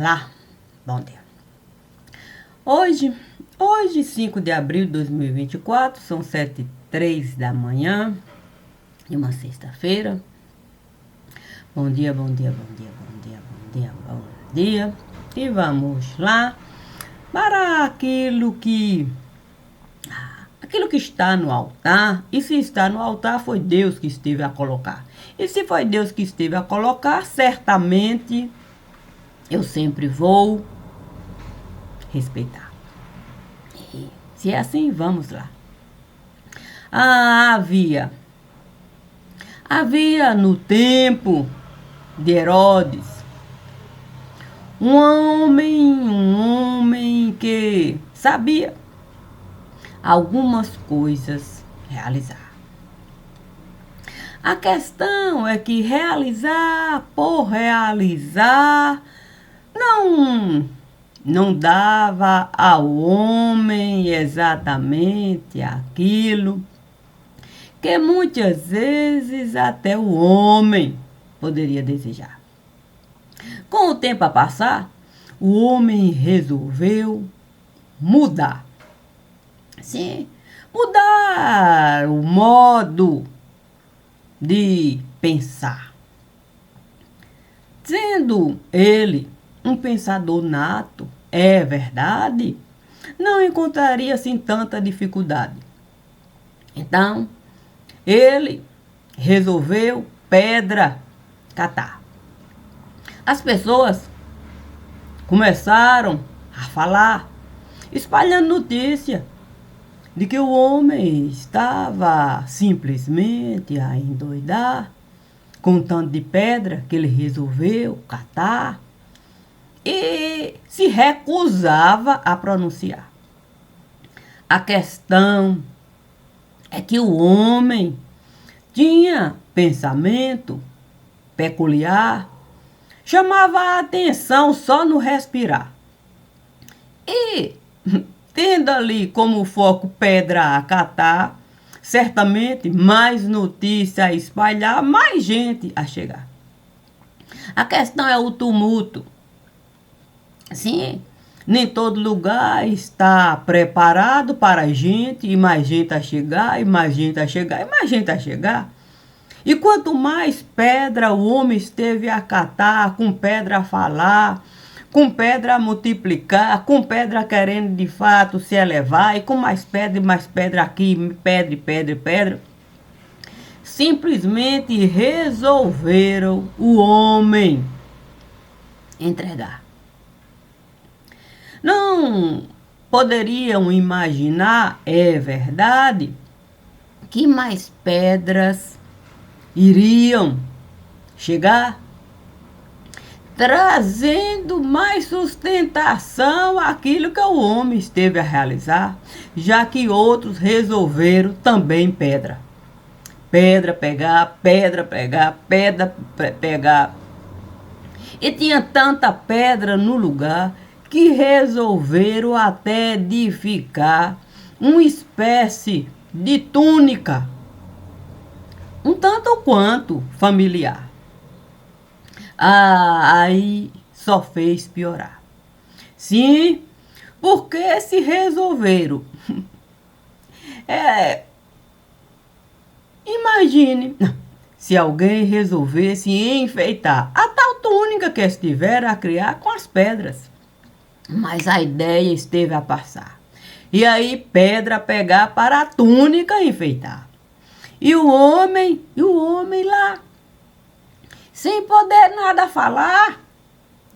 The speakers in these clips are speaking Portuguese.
lá. Bom dia. Hoje, 5 de abril de 2024, são 7h03 da manhã, de uma sexta-feira. Bom dia, bom dia, bom dia, bom dia, bom dia, bom dia. E vamos lá para aquilo que está no altar. E se está no altar, foi Deus que esteve a colocar. E se foi Deus que esteve a colocar, certamente eu sempre vou respeitar. E se é assim, vamos lá. Havia no tempo de Herodes um homem que sabia algumas coisas realizar. A questão é que realizar por realizar não dava ao homem exatamente aquilo que muitas vezes até o homem poderia desejar. Com o tempo a passar, o homem resolveu mudar. Sim, mudar o modo de pensar. Sendo ele um pensador nato, é verdade, não encontraria assim tanta dificuldade. Então, ele resolveu pedra catar. As pessoas começaram a falar, espalhando notícia de que o homem estava simplesmente a endoidar com um tanto de pedra que ele resolveu catar e se recusava a pronunciar. A questão é que o homem tinha pensamento peculiar, chamava a atenção só no respirar. E, tendo ali como foco pedra a catar, certamente mais notícia a espalhar, mais gente a chegar. A questão é o tumulto. Sim, nem todo lugar está preparado para a gente, e mais gente a chegar, e mais gente a chegar, e mais gente a chegar. E quanto mais pedra o homem esteve a catar, com pedra a falar, com pedra a multiplicar, com pedra querendo de fato se elevar, e com mais pedra aqui, pedra, simplesmente resolveram o homem entregar. Não poderiam imaginar, é verdade, que mais pedras iriam chegar, trazendo mais sustentação àquilo que o homem esteve a realizar, já que outros resolveram também pedra. Pedra pegar, pedra pegar. E tinha tanta pedra no lugar que resolveram até edificar uma espécie de túnica, um tanto quanto familiar. Aí só fez piorar. Sim, porque se resolveram. Imagine se alguém resolvesse enfeitar a tal túnica que estivera a criar com as pedras. Mas a ideia esteve a passar. E aí pedra pegar para a túnica enfeitar. E o homem lá, sem poder nada falar.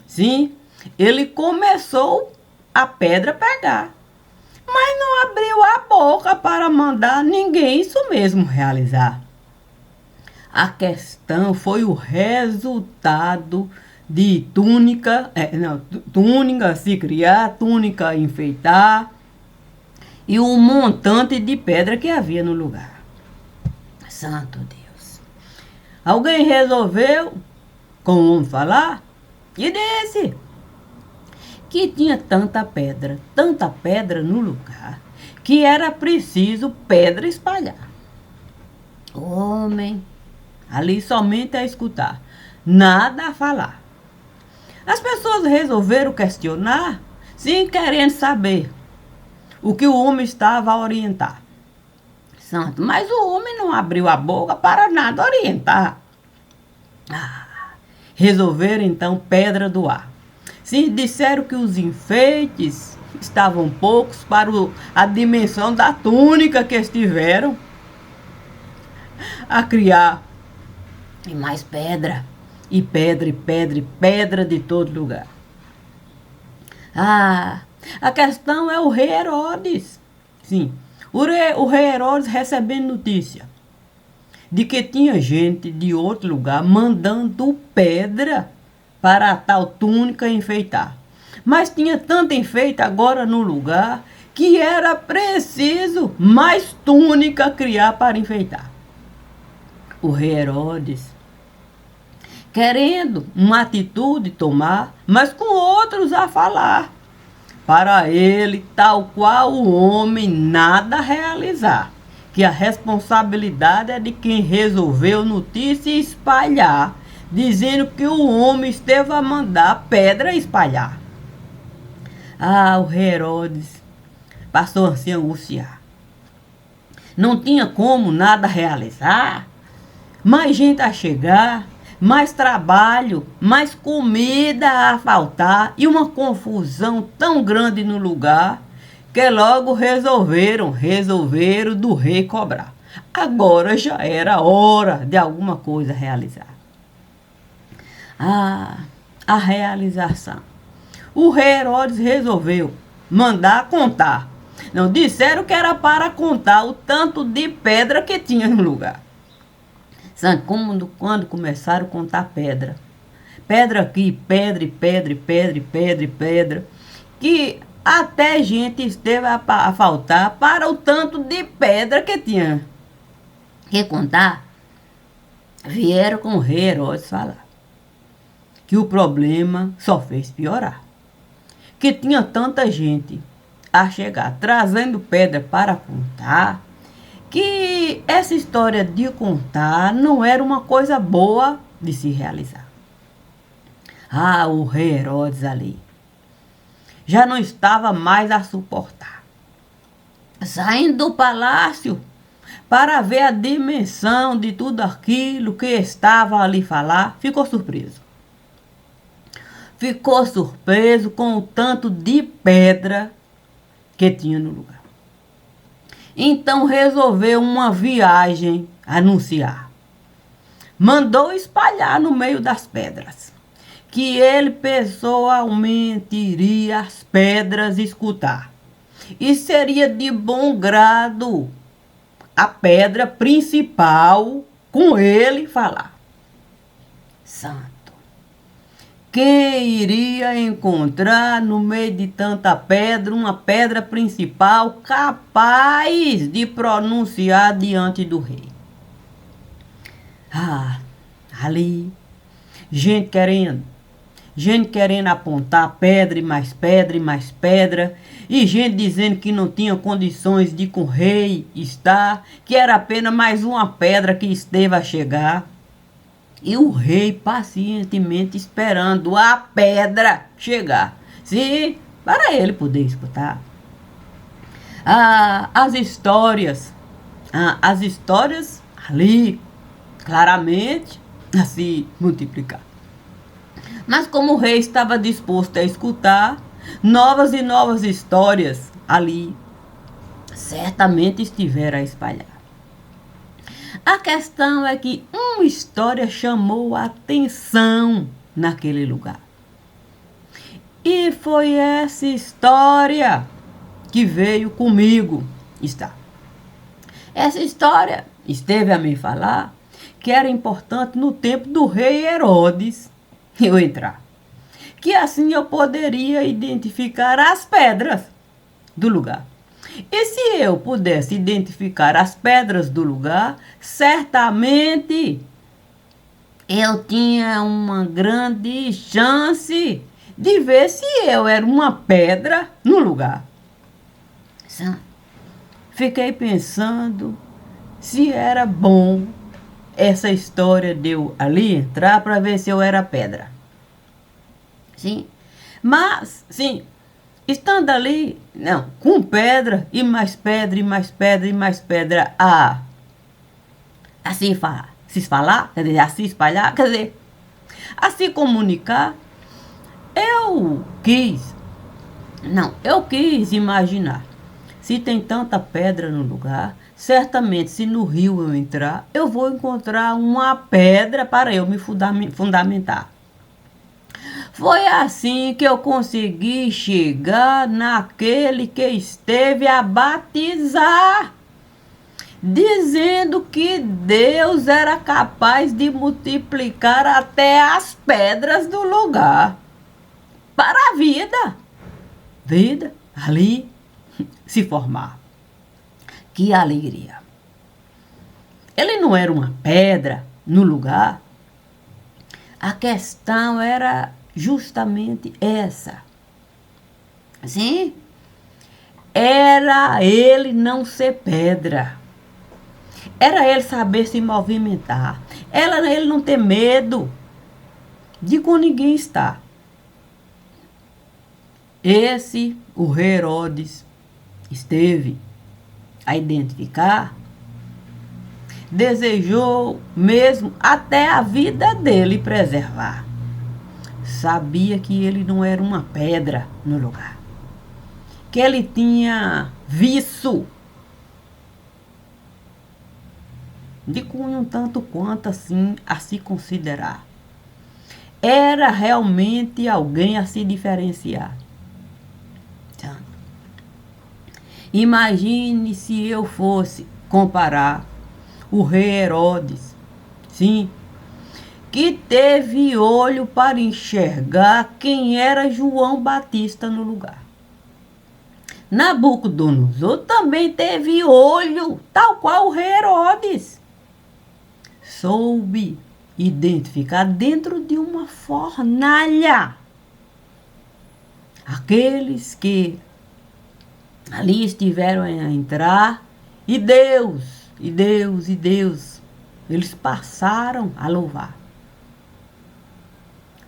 Sim, ele começou a pedra pegar, mas não abriu a boca para mandar ninguém isso mesmo realizar. A questão foi o resultado de túnica se criar, túnica enfeitar e o montante de pedra que havia no lugar. Santo Deus. Alguém resolveu com o homem falar e disse que tinha tanta pedra no lugar, que era preciso pedra espalhar. O homem ali somente a escutar, nada a falar. As pessoas resolveram questionar, sim, querendo saber o que o homem estava a orientar. Santo, mas o homem não abriu a boca para nada orientar. Resolveram então pedra do ar. Sim, disseram que os enfeites estavam poucos para a dimensão da túnica que estiveram a criar. E mais pedra, e pedra, e pedra, e pedra de todo lugar. A questão é o rei Herodes. Sim, o rei Herodes recebendo notícia de que tinha gente de outro lugar mandando pedra para a tal túnica enfeitar. Mas tinha tanta enfeite agora no lugar que era preciso mais túnica criar para enfeitar. O rei Herodes, querendo uma atitude tomar, mas com outros a falar. Para ele, tal qual o homem, nada realizar, que a responsabilidade é de quem resolveu notícia espalhar, dizendo que o homem esteve a mandar pedra espalhar. O rei Herodes passou a se angustiar. Não tinha como nada realizar, mais gente a chegar, mais trabalho, mais comida a faltar e uma confusão tão grande no lugar que logo resolveram do rei cobrar. Agora já era hora de alguma coisa realizar. A realização. O rei Herodes resolveu mandar contar. Não disseram que era para contar o tanto de pedra que tinha no lugar. Quando começaram a contar pedra. Pedra aqui, pedra, pedra, pedra, pedra, pedra. Que até gente esteve a faltar para o tanto de pedra que tinha que contar. Vieram com o rei Herodes falar que o problema só fez piorar. Que tinha tanta gente a chegar trazendo pedra para contar, que essa história de contar não era uma coisa boa de se realizar. O rei Herodes ali já não estava mais a suportar. Saindo do palácio para ver a dimensão de tudo aquilo que estava ali falar, ficou surpreso. Ficou surpreso com o tanto de pedra que tinha no lugar. Então resolveu uma viagem anunciar. Mandou espalhar no meio das pedras que ele pessoalmente iria as pedras escutar. E seria de bom grado a pedra principal com ele falar. Santo. Quem iria encontrar no meio de tanta pedra uma pedra principal capaz de pronunciar diante do rei? Ali, gente querendo apontar pedra e mais pedra e mais pedra, e gente dizendo que não tinha condições de com o rei estar, que era apenas mais uma pedra que esteve a chegar. E o rei pacientemente esperando a pedra chegar, sim, para ele poder escutar. As histórias ali, claramente, a se multiplicar. Mas como o rei estava disposto a escutar, novas e novas histórias ali certamente estiveram a espalhar. A questão é que uma história chamou a atenção naquele lugar. E foi essa história que veio comigo. Essa história esteve a me falar que era importante no tempo do rei Herodes eu entrar. Que assim eu poderia identificar as pedras do lugar. E se eu pudesse identificar as pedras do lugar, certamente eu tinha uma grande chance de ver se eu era uma pedra no lugar. Fiquei pensando se era bom essa história de eu ali entrar para ver se eu era pedra. Sim. Mas, sim, estando ali, não, com pedra, e mais pedra, e mais pedra, e mais pedra, a se espalhar, quer dizer, a se espalhar, quer dizer, a se comunicar, eu quis, não, eu quis imaginar. Se tem tanta pedra no lugar, certamente se no rio eu entrar, eu vou encontrar uma pedra para eu me fundamentar. Foi assim que eu consegui chegar naquele que esteve a batizar, dizendo que Deus era capaz de multiplicar até as pedras do lugar para a vida. Vida ali se formar. Que alegria! Ele não era uma pedra no lugar. A questão era justamente essa. Sim, era ele não ser pedra. Era ele saber se movimentar. Era ele não ter medo de com ninguém estar. Esse, o rei Herodes, esteve a identificar, desejou mesmo até a vida dele preservar. Sabia que ele não era uma pedra no lugar. Que ele tinha vício de cunho um tanto quanto assim a se considerar. Era realmente alguém a se diferenciar. Imagine se eu fosse comparar o rei Herodes, sim, que teve olho para enxergar quem era João Batista no lugar. Nabucodonosor também teve olho, tal qual o rei Herodes. Soube identificar dentro de uma fornalha aqueles que ali estiveram a entrar e Deus, eles passaram a louvar.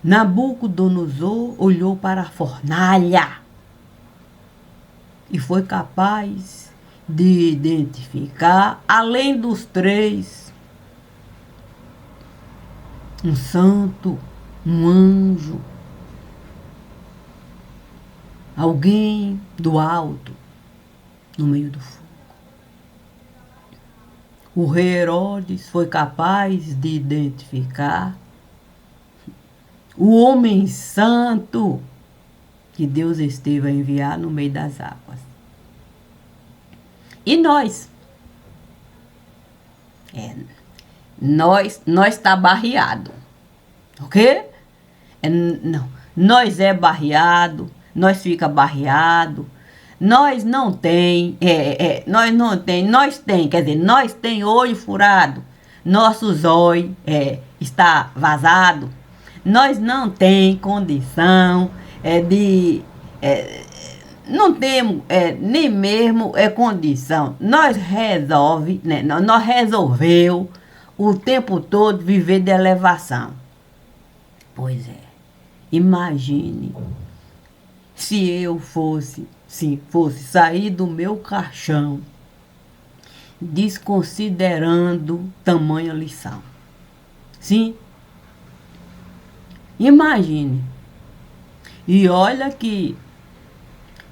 Nabucodonosor olhou para a fornalha e foi capaz de identificar, além dos três, um santo, um anjo, alguém do alto, no meio do fogo. O rei Herodes foi capaz de identificar o homem santo que Deus esteve a enviar no meio das águas. E nós? Nós tá barreado, ok? Não, nós é barreado, nós fica barreado, nós não tem, quer dizer, nós tem olho furado, nossos olhos está vazado, nós não tem condição não temos nem mesmo condição. Nós resolveu o tempo todo viver de elevação. Pois é, imagine se eu fosse sair do meu caixão desconsiderando tamanha lição. Sim, imagine. E olha que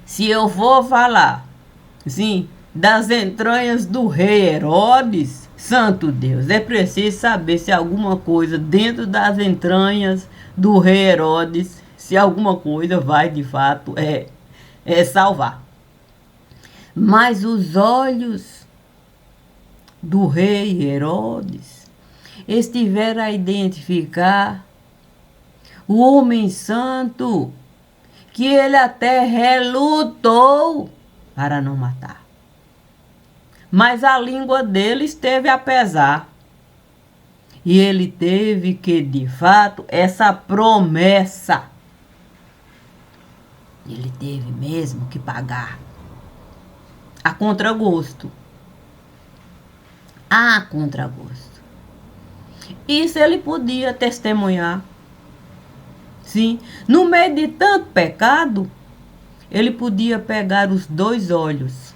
se eu vou falar, sim, das entranhas do rei Herodes, santo Deus, é preciso saber se alguma coisa dentro das entranhas do rei Herodes, se alguma coisa vai de fato salvar. Mas os olhos do rei Herodes estiveram a identificar o homem santo que ele até relutou para não matar. Mas a língua dele esteve a pesar. E ele teve que, de fato, essa promessa, ele teve mesmo que pagar. A contragosto. A contragosto. Isso ele podia testemunhar. Sim, no meio de tanto pecado, ele podia pegar os 2 olhos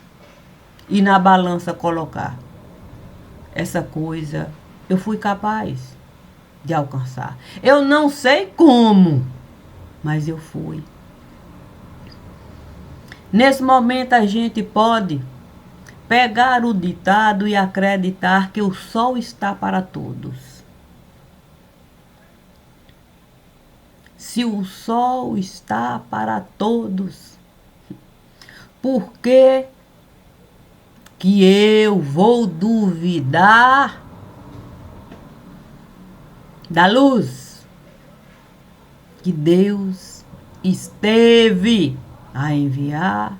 e na balança colocar. Essa coisa eu fui capaz de alcançar. Eu não sei como, mas eu fui. Nesse momento a gente pode pegar o ditado e acreditar que o sol está para todos. Se o sol está para todos, por que eu vou duvidar da luz que Deus esteve a enviar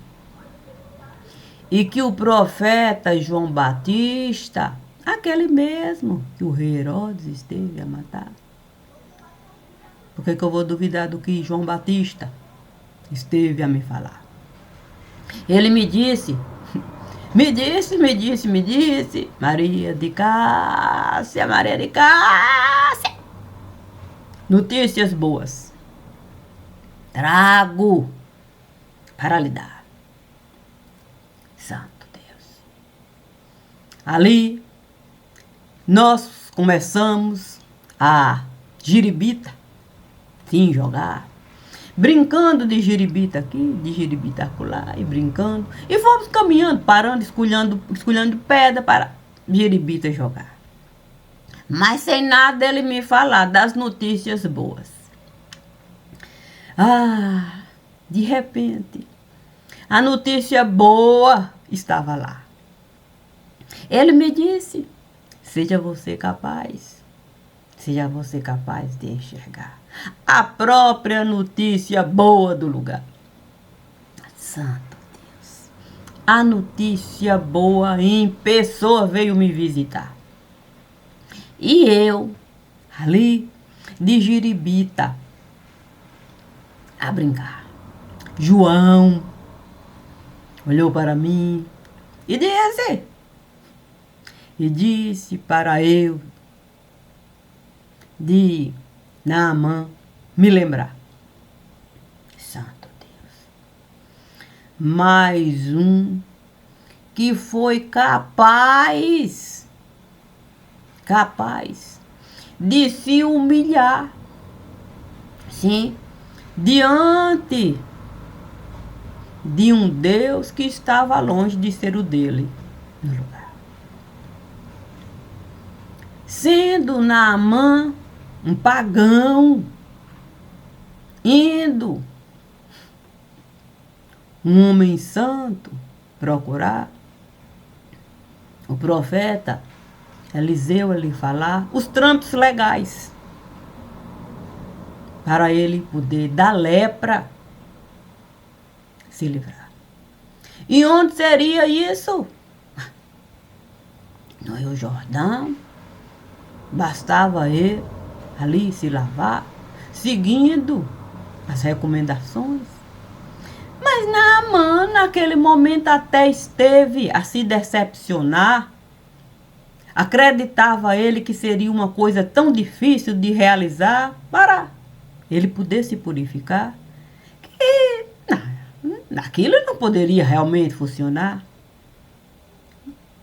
e que o profeta João Batista, aquele mesmo que o rei Herodes esteve a matar? Por que eu vou duvidar do que João Batista esteve a me falar? Ele me disse, me disse, Maria de Cássia, notícias boas trago para lhe dar. Santo Deus. Ali nós começamos a giribita, sim, jogar, brincando de giribita aqui, de giribita acolá, e brincando, e fomos caminhando, parando, escolhendo pedra para giribita jogar. Mas sem nada ele me falar das notícias boas. Ah, de repente, a notícia boa estava lá. Ele me disse, seja você capaz de enxergar a própria notícia boa do lugar. Santo Deus, a notícia boa em pessoa veio me visitar. E eu, ali, de giribita, a brincar. João olhou para mim e disse para eu de Naamã me lembrar. Santo Deus. Mais um que foi capaz de se humilhar, sim, diante de um Deus que estava longe de ser o dele no lugar. Sendo Naamã um pagão, indo um homem santo procurar o profeta Eliseu lhe falar os trâmites legais para ele poder da lepra se livrar. E onde seria isso? No Rio Jordão. Bastava ele ali se lavar, seguindo as recomendações. Mas Naamã, naquele momento, até esteve a se decepcionar. Acreditava ele que seria uma coisa tão difícil de realizar para ele poder se purificar, que aquilo não poderia realmente funcionar.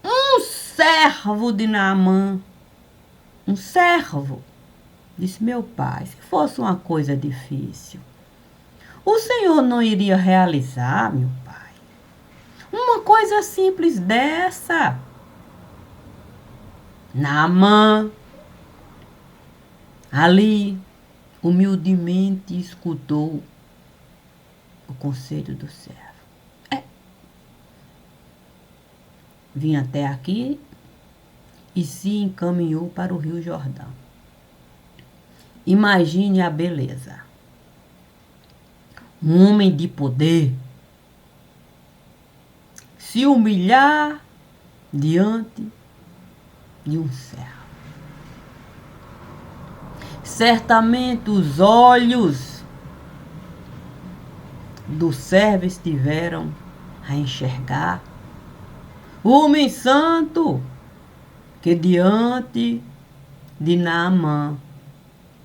Um servo de Naamã, um servo, disse: meu pai, se fosse uma coisa difícil, o Senhor não iria realizar, meu pai, uma coisa simples dessa. Naamã, ali, humildemente escutou o conselho do servo. Vim até aqui e se encaminhou para o Rio Jordão. Imagine a beleza. Um homem de poder se humilhar diante de um servo. Certamente os olhos do servo estiveram a enxergar o homem santo que diante de Naamã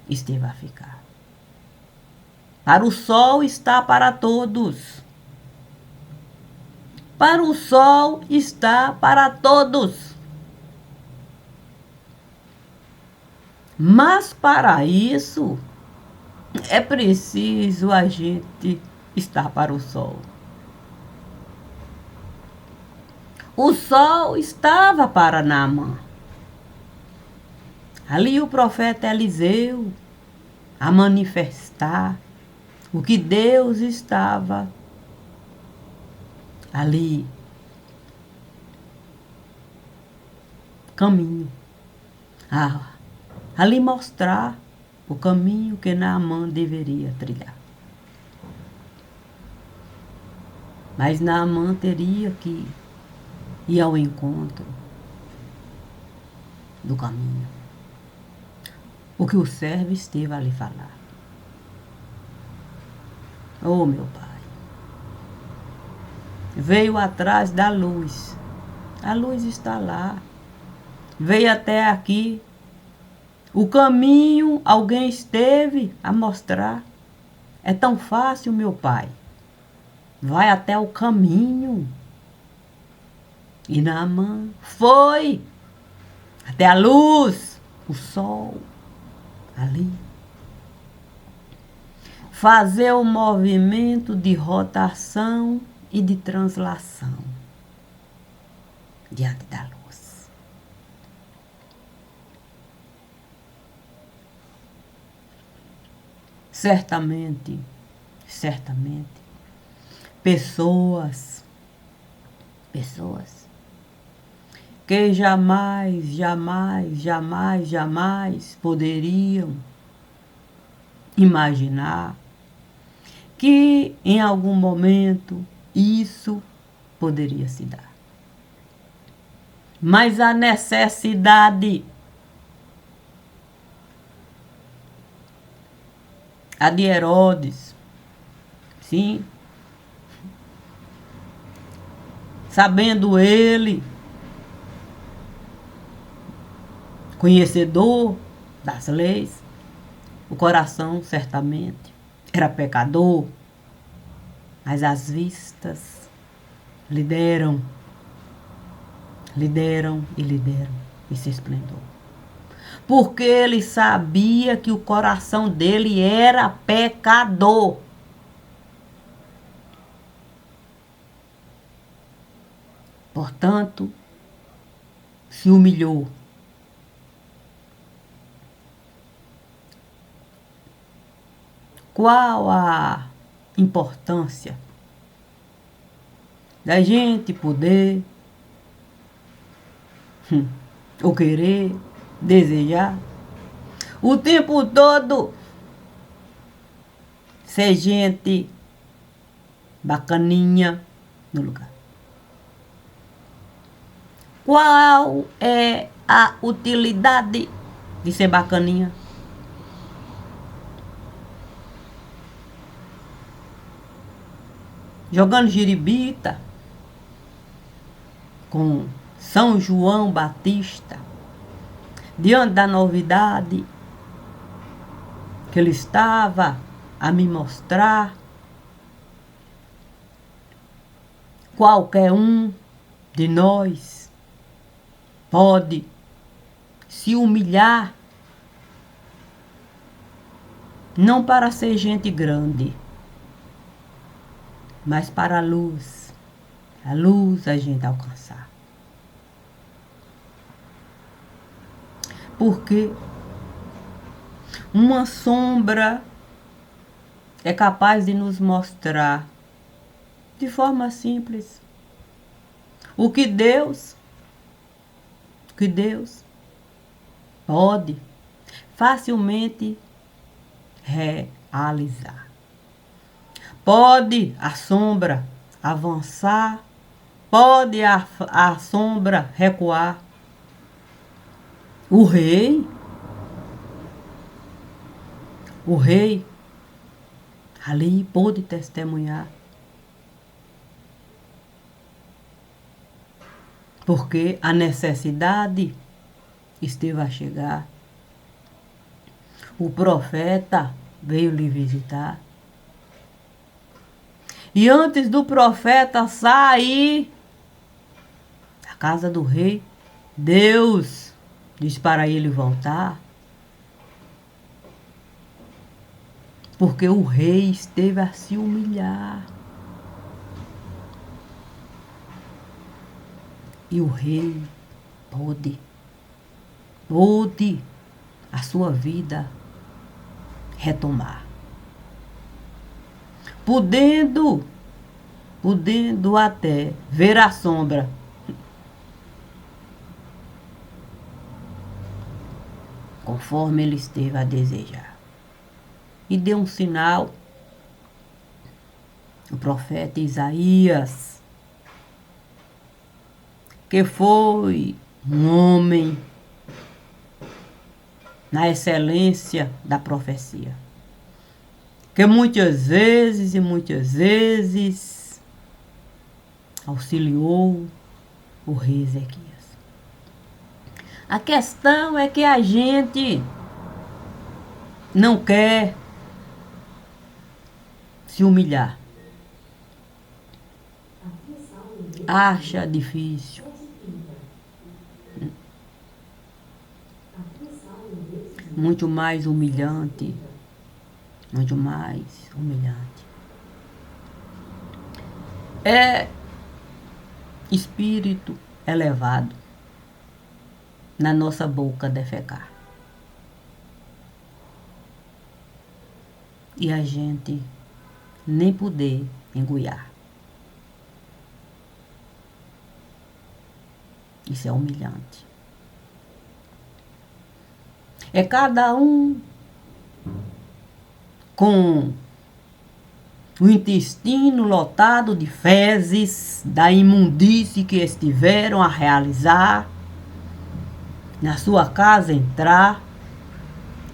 esteve a ficar. Para o sol está para todos. Para o sol está para todos. Mas para isso é preciso a gente estar para o sol. O sol estava para Naamã. Ali o profeta Eliseu a manifestar o que Deus estava ali, caminho, ali mostrar o caminho que Naamã deveria trilhar. Mas Naamã teria que ir ao encontro do caminho. O que o servo esteve ali falar. Oh, meu Pai. Veio atrás da luz. A luz está lá. Veio até aqui. O caminho alguém esteve a mostrar. É tão fácil, meu Pai. Vai até o caminho. E Naamã foi até a luz, o sol, ali. Fazer o movimento de rotação e de translação diante da luz. Certamente, pessoas que jamais poderiam imaginar que em algum momento isso poderia se dar. Mas a necessidade, a de Herodes, sim, sabendo ele, conhecedor das leis, o coração certamente era pecador, mas as vistas lideram esse esplendor. Porque ele sabia que o coração dele era pecador. Portanto, se humilhou. Qual a importância da gente poder ou querer, desejar o tempo todo ser gente bacaninha no lugar? Qual é a utilidade de ser bacaninha? Jogando giribita com São João Batista, diante da novidade que ele estava a me mostrar. Qualquer um de nós pode se humilhar, não para ser gente grande, mas para a luz a gente alcançar. Porque uma sombra é capaz de nos mostrar de forma simples o que Deus pode facilmente realizar. Pode a sombra avançar, pode a sombra recuar. O rei ali pôde testemunhar. Porque a necessidade esteve a chegar. O profeta veio lhe visitar. E antes do profeta sair da casa do rei, Deus diz para ele voltar, porque o rei esteve a se humilhar. E o rei pôde a sua vida retomar. Podendo até ver a sombra conforme ele esteve a desejar. E deu um sinal, o profeta Isaías, que foi um homem na excelência da profecia, que muitas vezes auxiliou o rei Ezequias. A questão é que a gente não quer se humilhar. Acha difícil. Muito mais humilhante. Muito mais humilhante. É espírito elevado na nossa boca defecar. E a gente nem poder engoiar. Isso é humilhante. É cada um com o intestino lotado de fezes, da imundície que estiveram a realizar, na sua casa entrar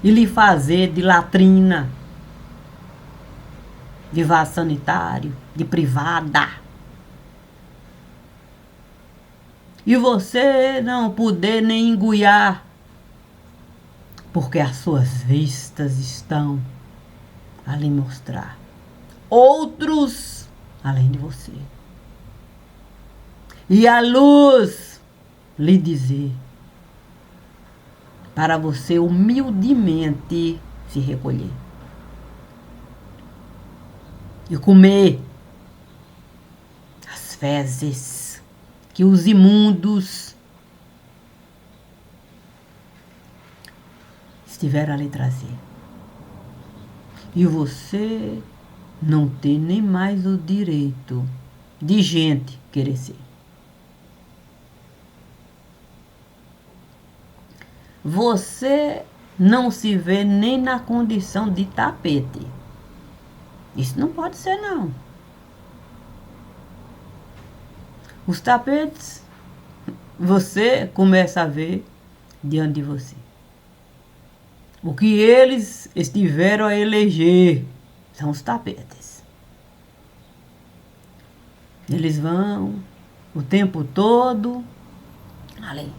e lhe fazer de latrina, de vaso sanitário, de privada. E você não poder nem engoiar, porque as suas vistas estão a lhe mostrar outros além de você. E a luz lhe dizer para você humildemente se recolher e comer as fezes que os imundos estiveram a lhe trazer. E você não tem nem mais o direito de gente querer ser. Você não se vê nem na condição de tapete. Isso não pode ser, não. Os tapetes, você começa a ver diante de você. O que eles estiveram a eleger são os tapetes. Eles vão o tempo todo ali.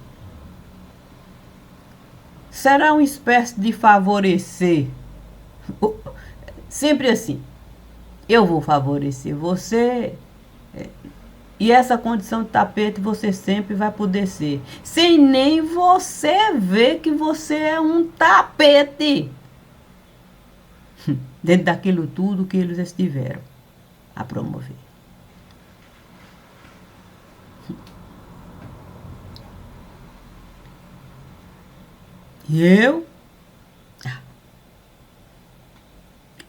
Será uma espécie de favorecer. Sempre assim. Eu vou favorecer você. E essa condição de tapete você sempre vai poder ser. Sem nem você ver que você é um tapete. Dentro daquilo tudo que eles estiveram a promover. E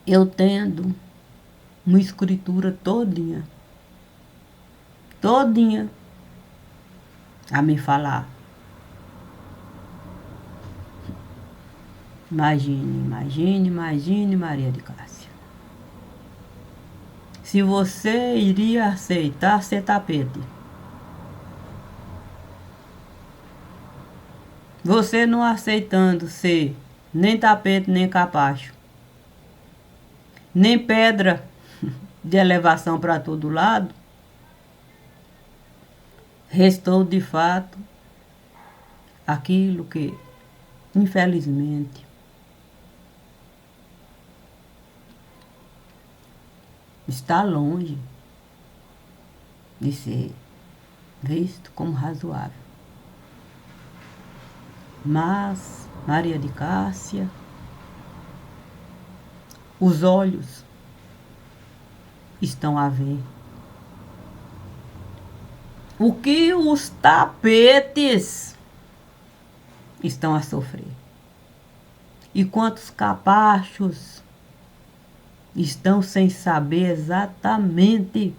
eu tendo uma escritura todinha a me falar. Imagine, Maria de Cássia. Se você iria aceitar ser tapete. Você não aceitando ser nem tapete, nem capacho, nem pedra de elevação para todo lado, restou de fato aquilo que, infelizmente, está longe de ser visto como razoável. Mas, Maria de Cássia, os olhos estão a ver o que os tapetes estão a sofrer. E quantos capachos estão sem saber exatamente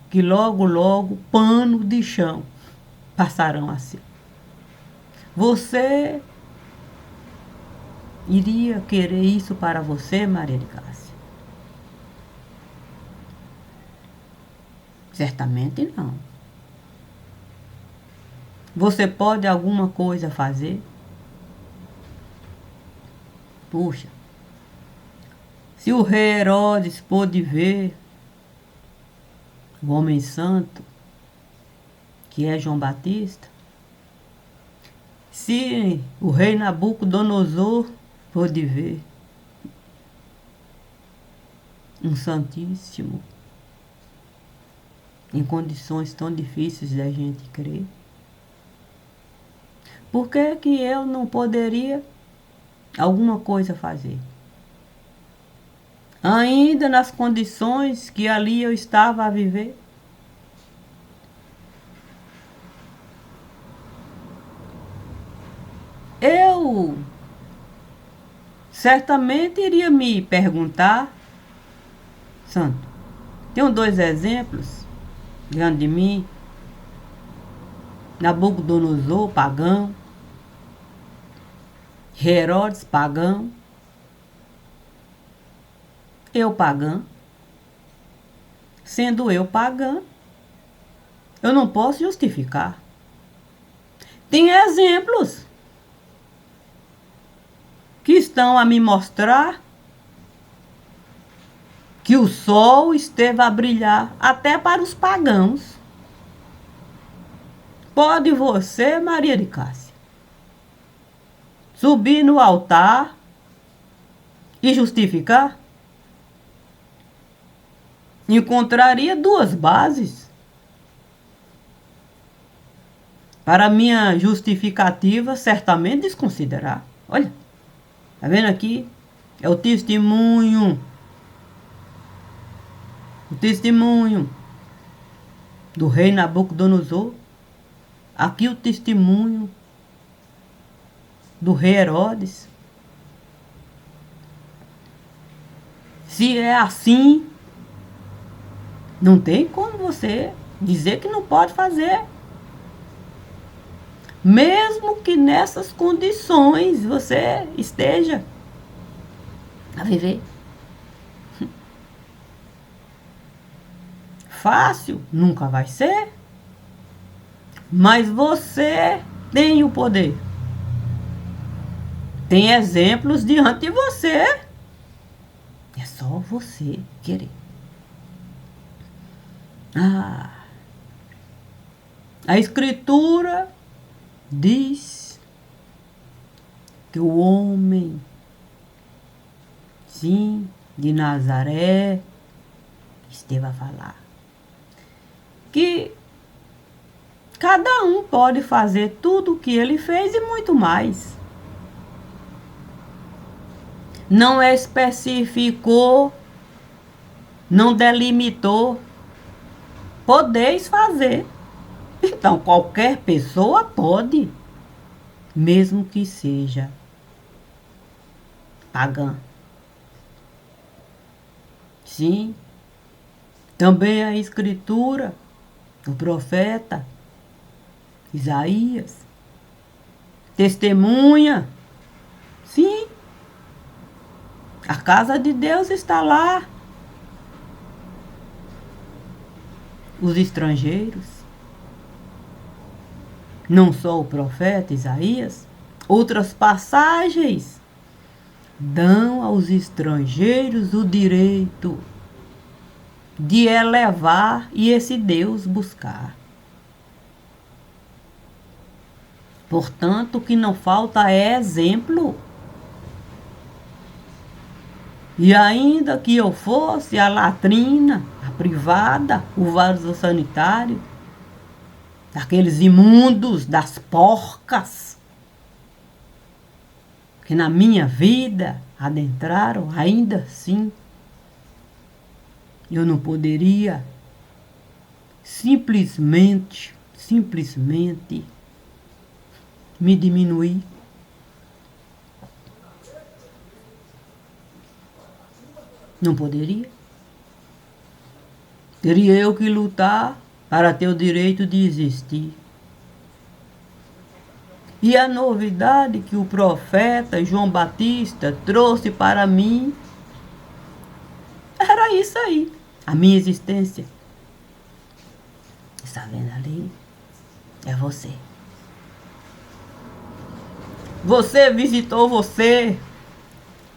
que logo, logo, pano de chão passarão a ser. Você iria querer isso para você, Maria de Cássia? Certamente não. Você pode alguma coisa fazer? Puxa, se o rei Herodes pôde ver o homem santo, que é João Batista, se o rei Nabucodonosor pôde ver um santíssimo em condições tão difíceis da gente crer, por que eu não poderia alguma coisa fazer? Ainda nas condições que ali eu estava a viver. Eu certamente iria me perguntar, santo, tenho 2 exemplos diante de mim, Nabucodonosor, pagão, Herodes, pagão, eu pagã. Sendo eu pagã, eu não posso justificar. Tem exemplos que estão a me mostrar que o sol esteve a brilhar até para os pagãos. Pode você, Maria de Cássia, subir no altar e justificar? Encontraria 2 bases para minha justificativa certamente desconsiderar. Olha, tá vendo aqui? É o testemunho do rei Nabucodonosor. Aqui o testemunho do rei Herodes. Se é assim, não tem como você dizer que não pode fazer. Mesmo que nessas condições você esteja a viver. Fácil nunca vai ser, mas você tem o poder. Tem exemplos diante de você. É só você querer. A Escritura diz que o homem, sim, de Nazaré, esteve a falar que cada um pode fazer tudo o que ele fez e muito mais. Não especificou, não delimitou. Podeis fazer. Então, qualquer pessoa pode, mesmo que seja pagã. Sim. Também a Escritura, o profeta Isaías, testemunha. Sim. A casa de Deus está lá. Os estrangeiros, não só o profeta Isaías, outras passagens dão aos estrangeiros o direito de elevar e esse Deus buscar. Portanto, o que não falta é exemplo. E ainda que eu fosse a latrina, a privada, o vaso sanitário, daqueles imundos, das porcas, que na minha vida adentraram, ainda assim, eu não poderia simplesmente me diminuir. Não poderia. Teria eu que lutar para ter o direito de existir. E a novidade que o profeta João Batista trouxe para mim era isso aí, a minha existência. Está vendo ali? É você. Você visitou você,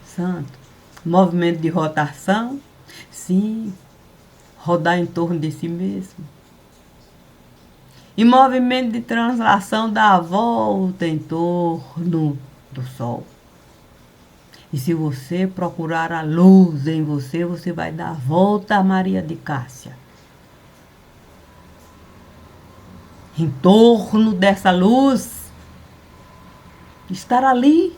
santo. Movimento de rotação, sim, rodar em torno de si mesmo. E movimento de translação dá a volta em torno do Sol. E se você procurar a luz em você, você vai dar a volta a Maria de Cássia. Em torno dessa luz, estar ali,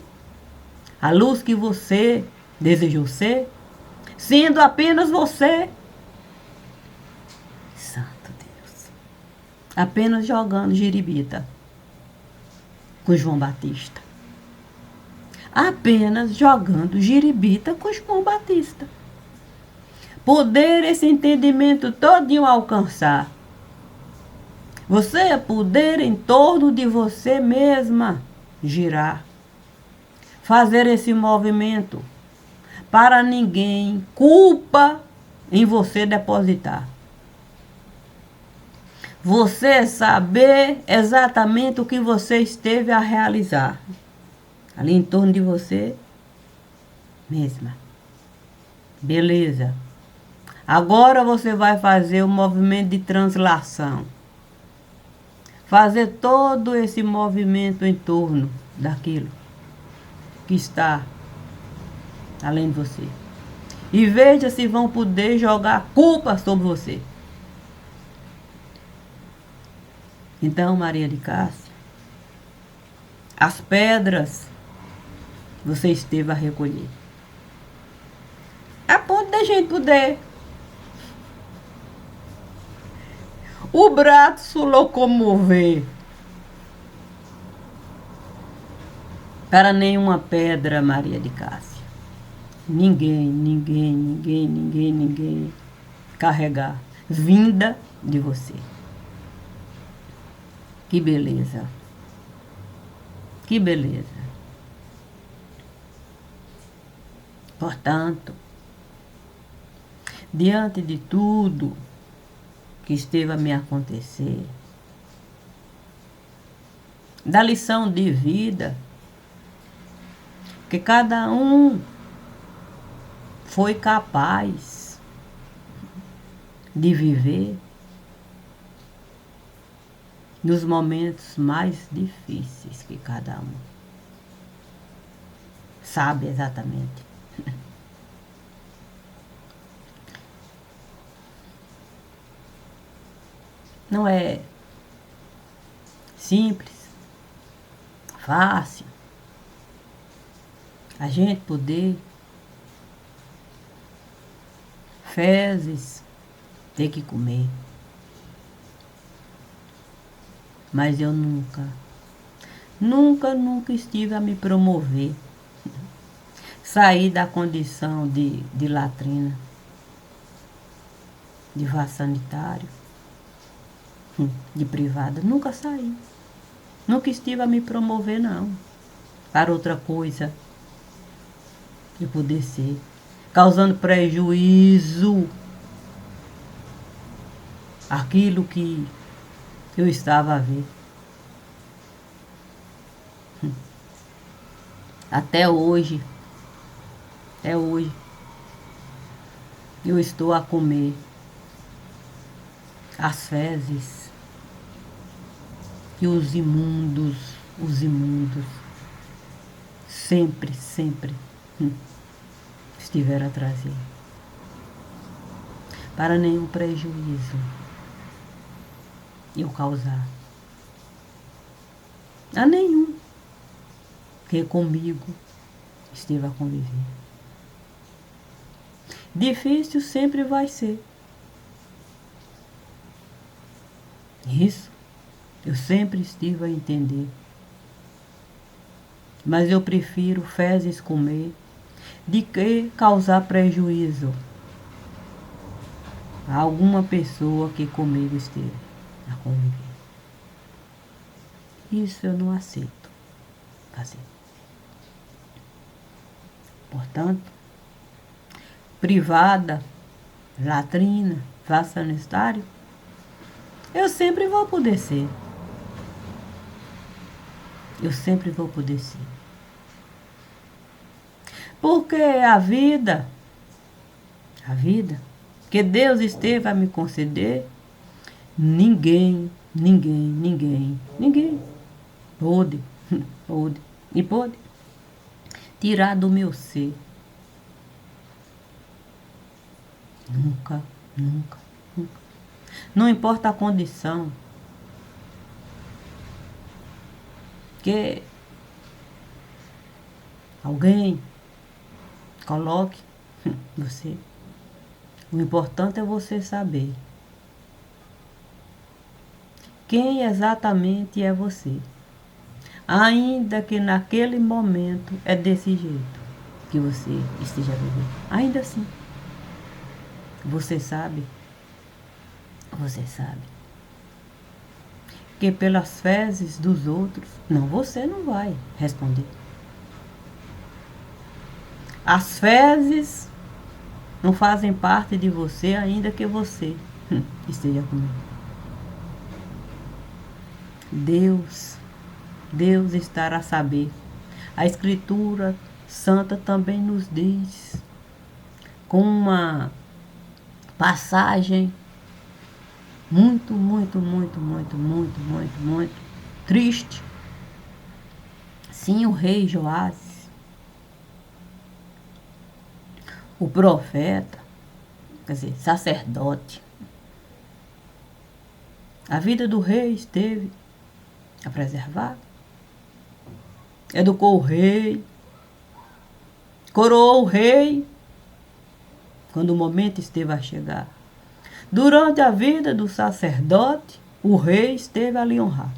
a luz que você desejou ser, sendo apenas você. Santo Deus. Apenas jogando giribita com João Batista. Apenas jogando giribita com João Batista. Poder esse entendimento todinho alcançar. Você é poder em torno de você mesma girar. Fazer esse movimento para ninguém culpa em você depositar. Você saber exatamente o que você esteve a realizar. Ali em torno de você mesma. Beleza. Agora você vai fazer o movimento de translação. Fazer todo esse movimento em torno daquilo que está além de você. E veja se vão poder jogar culpa sobre você. Então, Maria de Cássia, as pedras você esteve a recolher. A ponto da gente poder o braço locomover para nenhuma pedra, Maria de Cássia. Ninguém carregar vinda de você. Que beleza. Que beleza. Portanto, diante de tudo que esteve a me acontecer, da lição de vida que cada um foi capaz de viver nos momentos mais difíceis que cada um sabe exatamente. Não é simples, fácil, a gente poder fezes ter que comer. Mas eu nunca estive a me promover. Sair da condição de latrina, de vaso sanitário, de privada. Nunca saí. Nunca estive a me promover, não. Para outra coisa de poder ser. Causando prejuízo àquilo que eu estava a ver. Até hoje, eu estou a comer as fezes que os imundos, sempre estiver a trazer, para nenhum prejuízo eu causar a nenhum que comigo esteve a conviver. Difícil sempre vai ser. Isso eu sempre estive a entender. Mas eu prefiro fezes comer de que causar prejuízo a alguma pessoa que comigo esteve a conviver. Isso eu não aceito fazer. Portanto, privada, latrina, vaso sanitário, eu sempre vou poder ser. Eu sempre vou poder ser. Porque a vida que Deus esteve a me conceder, ninguém pôde tirar do meu ser. Nunca. Não importa a condição que alguém coloque você. O importante é você saber quem exatamente é você. Ainda que naquele momento é desse jeito que você esteja vivendo. Ainda assim. Você sabe que pelas fezes dos outros, não, você não vai responder. As fezes não fazem parte de você ainda que você esteja comigo. Deus estará a saber. A Escritura Santa também nos diz, com uma passagem muito triste. Sim, o rei Joás, o profeta, quer dizer, sacerdote. A vida do rei esteve a preservar. Educou o rei, coroou o rei, quando o momento esteve a chegar. Durante a vida do sacerdote, o rei esteve a lhe honrar.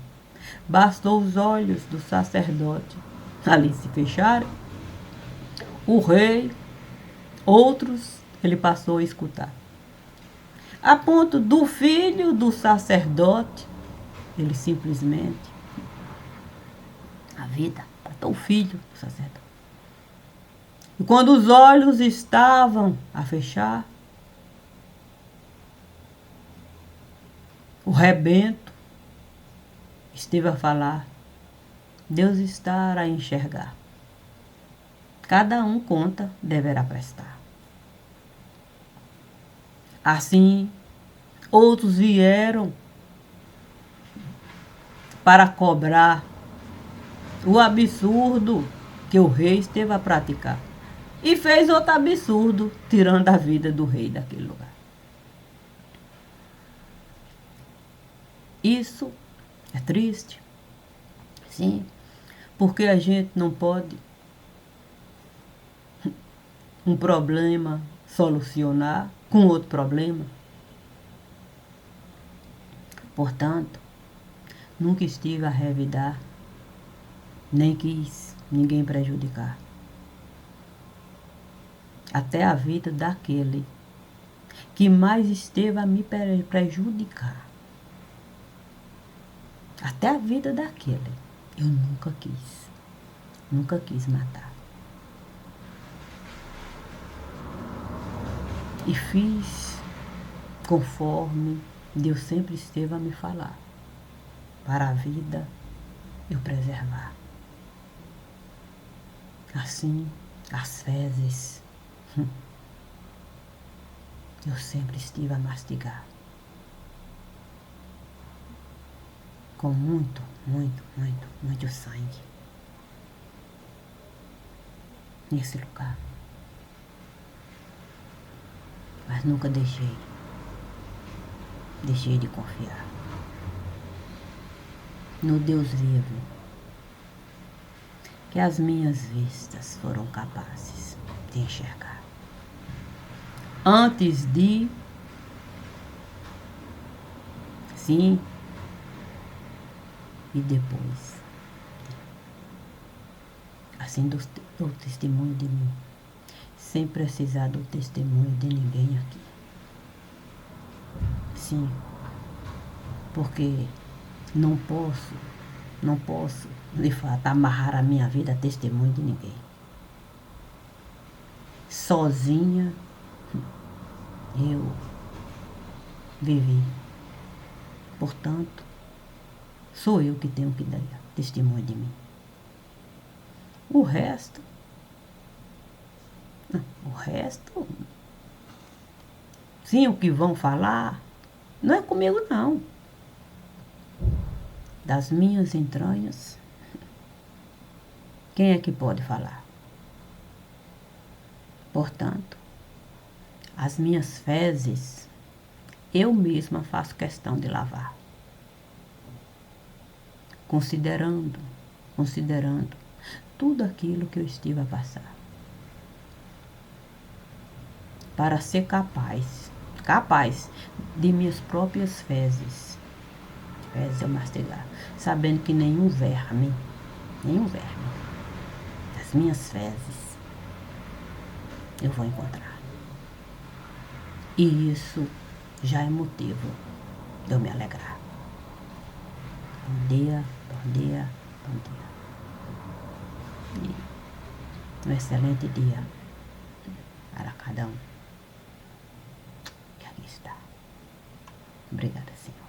Bastou os olhos do sacerdote ali se fecharem, o rei, outros, ele passou a escutar. A ponto do filho do sacerdote, ele simplesmente, a vida, matou o filho do sacerdote. E quando os olhos estavam a fechar, o rebento esteve a falar. Deus está a enxergar. Cada um conta deverá prestar. Assim, outros vieram para cobrar o absurdo que o rei esteve a praticar. E fez outro absurdo, tirando a vida do rei daquele lugar. Isso é triste, sim, porque a gente não pode um problema solucionar com outro problema. Portanto, nunca estive a revidar, nem quis ninguém prejudicar. Até a vida daquele que mais esteve a me prejudicar. Até a vida daquele eu nunca quis matar. E fiz conforme Deus sempre esteve a me falar, para a vida eu preservar. Assim, as fezes eu sempre estive a mastigar. Com muito sangue nesse lugar. mas nunca deixei de confiar no Deus vivo, que as minhas vistas foram capazes de enxergar. Antes de, sim, e depois. Assim dou testemunho de mim, sem precisar do testemunho de ninguém aqui. Sim, porque não posso, de fato, amarrar a minha vida a testemunho de ninguém. Sozinha, eu vivi. Portanto, sou eu que tenho que dar testemunho de mim. O resto, sim, o que vão falar, não é comigo não. Das minhas entranhas, quem é que pode falar? Portanto, as minhas fezes, eu mesma faço questão de lavar. Considerando tudo aquilo que eu estive a passar. Para ser capaz de minhas próprias fezes eu mastigar, sabendo que nenhum verme das minhas fezes eu vou encontrar. E isso já é motivo de eu me alegrar. Bom dia, bom dia, bom dia. E um excelente dia para cada um que aqui está. Obrigada, Senhor.